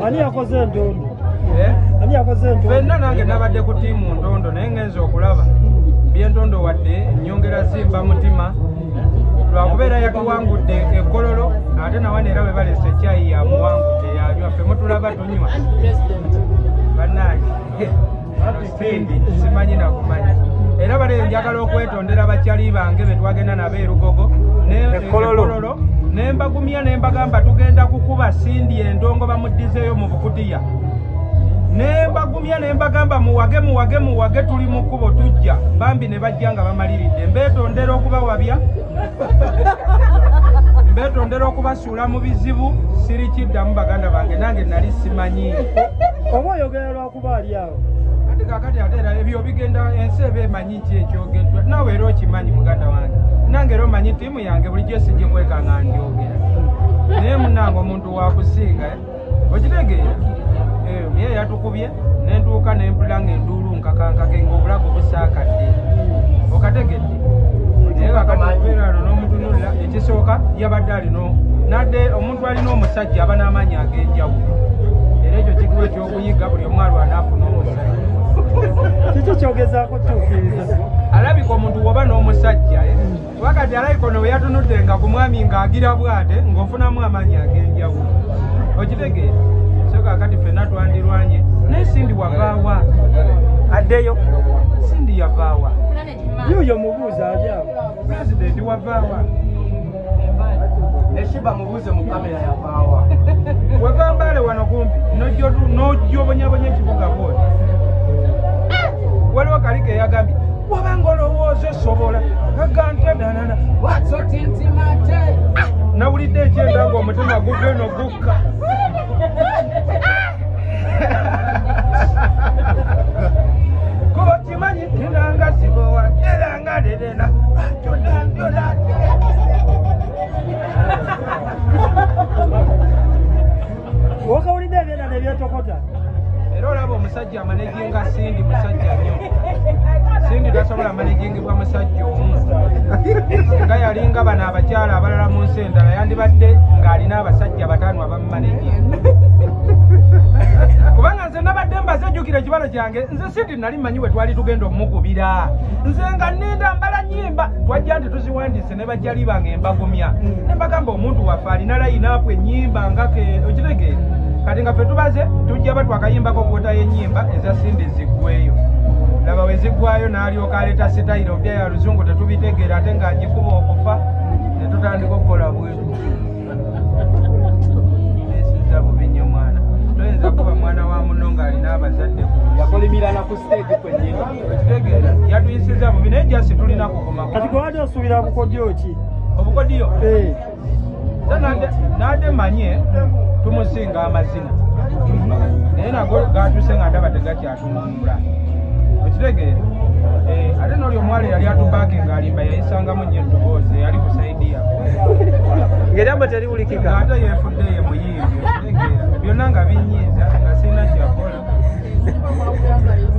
Ani yakoze ndondo? Ani yakoze ndondo? Fenna nange nabadde ku tiimu ndondo naye ngenza okulaba byentondo wadde nyongera zimba mutima lwakubeera yatuwangudde ekkololo ate nawane era bwe balese ekyayi yamuwangudde yanywa ffe mutulaba tunywa bannange sindi simanyi nakumanya era bale njagala okwetondera bakyali bange be twagenda nabo erugogo ekkololo ne mbagumya ne mbagamba tugenda kukuba Sindi endongo bamuddizeeyo mu bukutiya ne mbagumya ne mbagamba muwage tuli mu kkubo tujja bambi ne bajja nga bamaliridde mbeetondera okubawabya mbeetondera okubasuula mu bizibu sirikiddamu baganda bange nange nali simanyi oba oyogera lwakuba ali awo ate kakati ate era ebyo bigenda ensi eba emanyi ki ekyogeddwa naawe era okimanyi muganda wange nange era omanyi ttiimu yange bulijjo sigikwekanga ndyogera naye munange omuntu wakusinga okitegeera ye yatukubye nentuuka nempula ng'enduulu nkakankake ng'obulago busaakadde okategedde naye kakatibeera no n'omutunulira ekisooka yabadde alino nadde omuntu alina omusajja aba n'amaanyi ag'enjawulo era ekyo kikiwa ekyokuyiga buli omu alwana afuna omusajja kiki kyogezaako tuukiriza alabika omuntu bw'oba n'omusajja wakati alayikono bwe yatunudde nga ku mwami ng'agira bwate ng'ofunamu amaanyi ag'enjawulo okitegeera so kakati ffenna twandirwanye naye Sindi wavaawa addeyo Sindi yavaawa yuyo mubuuza ali awo pulezidenti wavaawa Neshiba mubuuze mu kamera yavaawa wegambale wano kumpi n'ojjobonyabonya ekibuga bwoti waliwo kaliko eyagambye wabanga olowooza esobola agante danana nawulidde ekyenda ng'omutima guve nogukka kokimanyi tinanga sibowa eranga dedena wakawulidde ebyenda nebyetokota era olaba omusajja amanejinga Sindi musajja nnyo Sindi tasobola amanejingibwa musajja omu nga yalinga bano abakyala abalala mu nsi endala yandibadde ng'alina abasajja bataano abamumanejinga kubanga nze nabadde mbasejjukira ekibalo kyange nze Sindi nali mmanyi bwe twali tugenda omukubira nze nga nninda mbala nnyimba twajja nti tuziwandiise ne bajjali bange embagumya ne mbagamba omuntu waffe alina layinaapu ennyimba ngake okitegeera kati nga ffe tubaze tujja batwakayimbako kwota y'ennyimba eza Sindi ziggweyo laba we ziggwayo n'alyoka aleeta sitayiro bya ya luzungu tetubitegeera ate ng'agikuba okufa ne tutandika okukola bwetu esiza bubi nnyo mwana toyinza kuba mwana wa muno ng'alina abazadde yakolimirana ku stage kwennyini okitegeera yatuyisiza bubi naye jasi tulina kukoma kati gwali osuubira bukodyo ki obukodyo nade manye tumusinga amazina naye nago gatuse nga ndaba tegakyatununula okitegeera ate n'oli omuwala yali atupaaki ng'alimba yayisangamu nnyo eddoboozi yali ku saidi yaffe ng'eryambo teriwulikika ate yeefudde ye muyimbi okitegeera byonna nga binyiiza nga sirina kyakola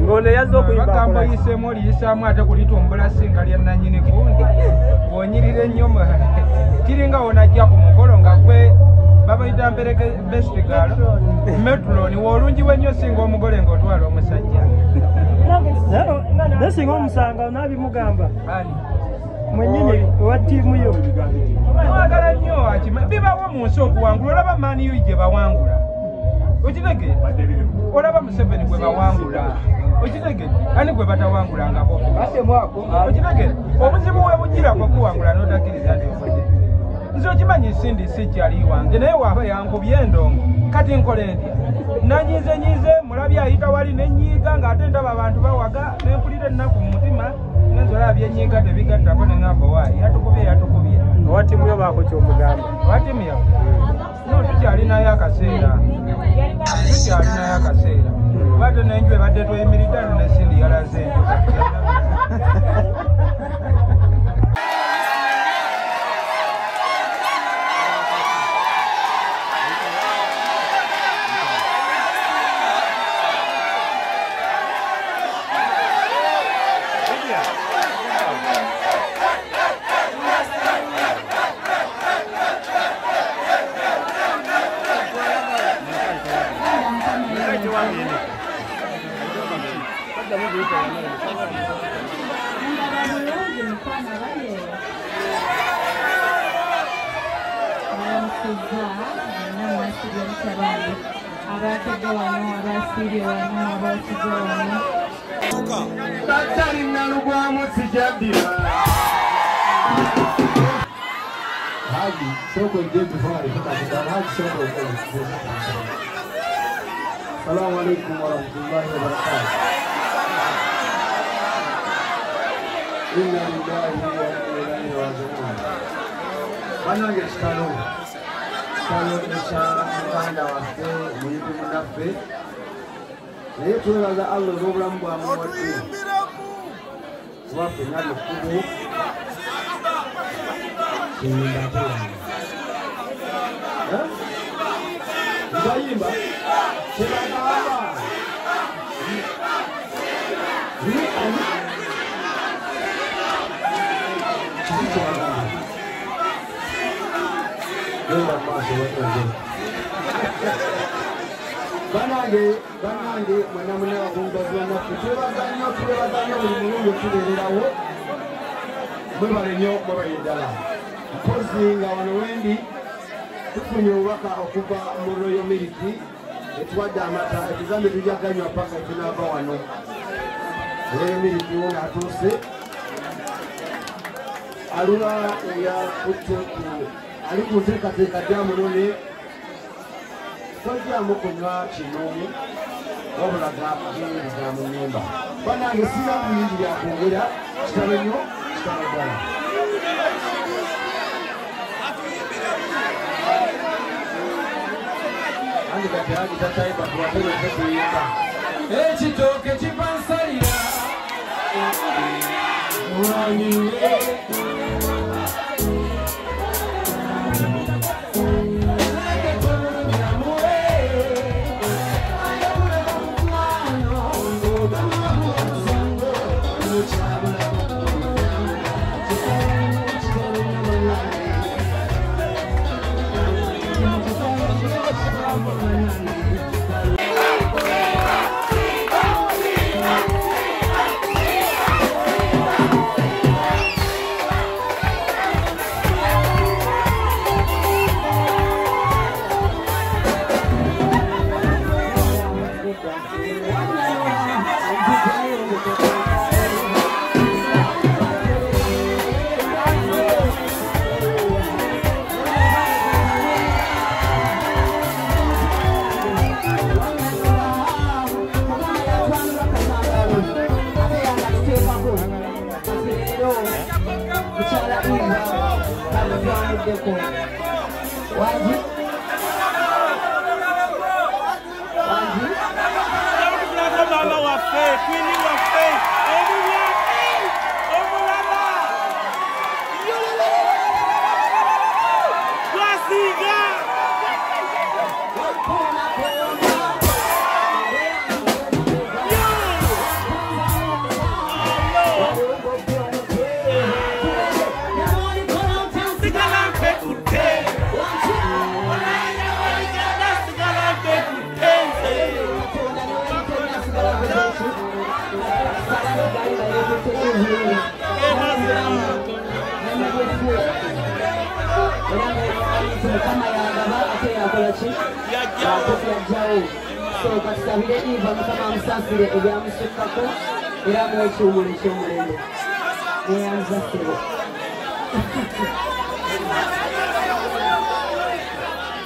ng'ono yazze okuyimba bagamba oyiseemu oliyisaamu ate kulitumbula singa lya nannyini gundi bw'onyirira ennyo kiringa wonajja ku mukolo nga gwe babayita mpereke bestigaalo metroni woolungi wennyo singa omugole ng'otwala omusajja naye singa omusanga naabimugamba mwennyini owa ttiimu yo mwagala nnyo akima bibawo mu nsi okuwangula olaba maaniyo gye bawangula okitegeera olaba Museveni gwe bawangula okitegeera ani gwe batawangulangako okitegeera obuzibu we bugirako kuwangula n'otakkiriza nti ofudde nze okimanyi Sindi si kyali wange naye waaba yankubye endongo kati nkole ntya nanyiizenyiize mulabye ayita wali nenyiiga ng'ate ndaba abantu bawaga nempulira ennaku mu mutima nenzola byenyiiga tebigattako neŋŋamba waayi yatukubye owa ttiimu yo baako kyomugamba owa ttiimu yaffe no tukyalinayo akaseera bate nenju ebadde tweyimiridde ano ne Sindi yalaze enju Assalamu alaikum warahmatullahi wabarakatuh. Inna lillahi wa inna ilaihi raji'un. Bana ngeshikalo. Kalo nisha mukanda waffe muyitu munaffe. Naye tweraza Allah n'obulamu bwammwe wadde. Waffe nali ekkubo. Kiyimba tulamu. Nzayimba. Sebagamba. Banange mwanamuna wakungaziwa naffe twebaganya buli mulungi okutubeererawo mwebale nnyo mwebaye ddala mpozi nga wano wendi tufunye obubaka okuva mu Royal Milk etuwadde amata ekigambe tujaganywa paka tunaava wano Royal Milk wona atuuse alula ali ku nteekateeka gya munone tojjamu kunywa kinomu wabula ga mu nnyumba banange sina buyingi byakwogera kitalo nnyo kitalo ddala andi kati andi tataiba tuwategese kuyimba ekitooke kipansalira olanyire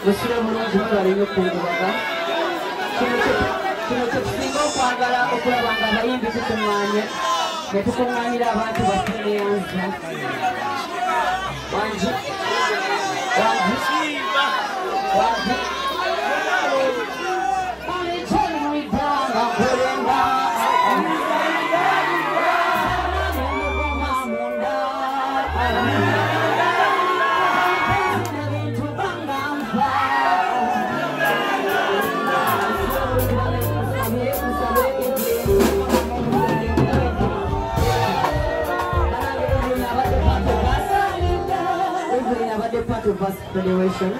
Musira mulungi mubale nnyo kungubaga kino kyekisinga okwagala okulaba nga abayimbi tukuŋŋaanye ne tukuŋŋaanira abantu baseneyanza wangi bulikyolumwidanga nkolenga part of us federation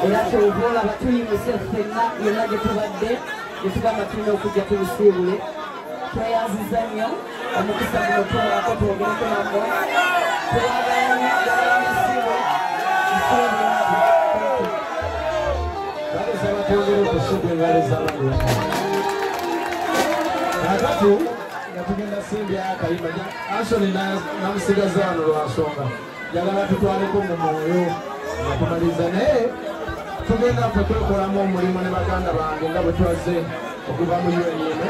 era tuvola batuyimuse ffenna yonna gye tubadde ekigamba tulina okujja tubisiibule tweyanziza nnyo omukisa guno twalako twogereko namwe twagala nnyo bisiibule balesaba twogere okusuga engalo z'abantu kakatu nga tugenda simbya akayimba Anthony namusigaza wano lwansonga njagala tutwaleko mu mwoyo nga tumaliza naye tugenda ffe twekolamu omulimu ne baganda bange nga bwe twaze okuva mu UNM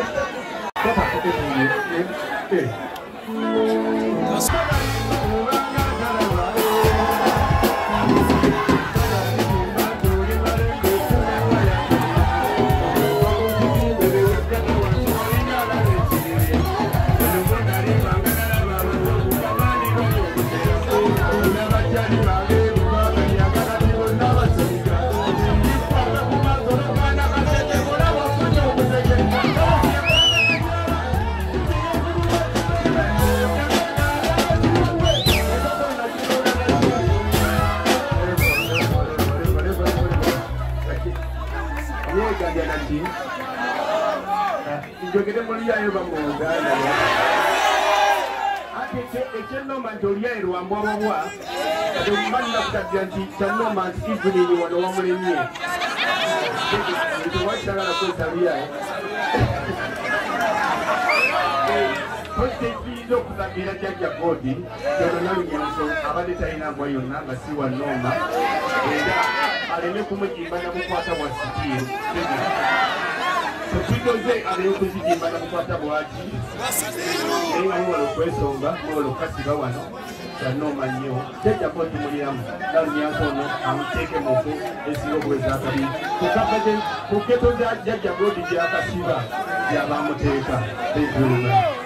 njogere muliyayo bamunda ate ekyenoma nti oliyayo lwambwabwabwa omanina kutagira nti kyanoma nti evening wano wamulemye tewakitagala kwetaliyayo tekiyinza okugambira jjajja bodi yono nalunyanso abadde talinambwa yonna nga si wanoma era aleme kumugimba namukwata bwa sikiyo tukidoze aleme kuzigimba namukwata bwaki naye nga muwala okwesonga muwala okukasiba wano kyanoma nnyo jjajja bodi muliramu nalunyanso ono amuteeke muku esinga okuweza akabi ku keto za jjajja bodi gyakasiba gyabamuteeka. Thank you very much.